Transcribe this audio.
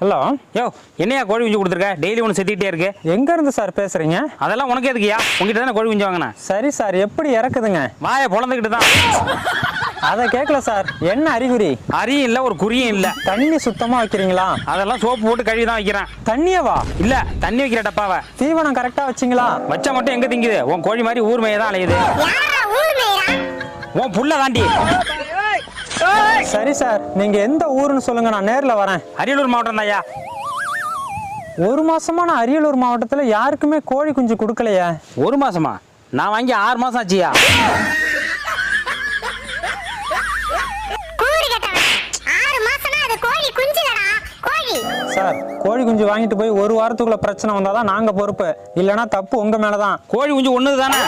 Hello. யோ, என்னையா கோழி குஞ்சு கொடுத்துருக்க? டெய்லி ஒன்று செத்திக்கிட்டே இருக்கு. எங்க இருந்து சார் பேசுறீங்க? அதெல்லாம் உனக்கு எதுக்குயா? உங்ககிட்ட தானே கோழி குஞ்சு வாங்கினேன். சரி சார், எப்படி இறக்குதுங்க? வாயை பொழந்துக்கிட்டு தான். அதை கேட்கல சார். என்ன அறிகுறி? அரியும் இல்லை, ஒரு குறியும் இல்லை. தண்ணி சுத்தமா வைக்கிறீங்களா? அதெல்லாம் சோப்பு போட்டு கழுவி தான் வைக்கிறேன். தண்ணியவா? இல்ல, தண்ணி வைக்கிற டப்பாவை. தீவனம் கரெக்டா வச்சிங்களா? வச்சா மட்டும் எங்க திங்குது? உன் கோழி மாதிரி ஊர் மேய தான் அலையுது. உன் புள்ள தாண்டி. சரி சார், நீங்க எந்த ஊருன்னு சொல்லுங்க, நான் நேர்ல வரேன். அரியலூர் மாவட்டம் தான்யா. ஒரு மாசமா நான் அரியலூர் மாவட்டத்துல யாருக்குமே கோழி குஞ்சு கொடுக்கலையே. ஒரு மாசமா? நான் வாங்கி 6 மாசம் ஆச்சியா. சார், கோழி குஞ்சு வாங்கிட்டு போய் ஒரு வாரத்துக்குள்ள பிரச்சனை வந்தாதான் நாங்க பொறுப்பு, இல்லைன்னா தப்பு உங்க மேலதான். கோழி குஞ்சு ஒண்ணுது தானே.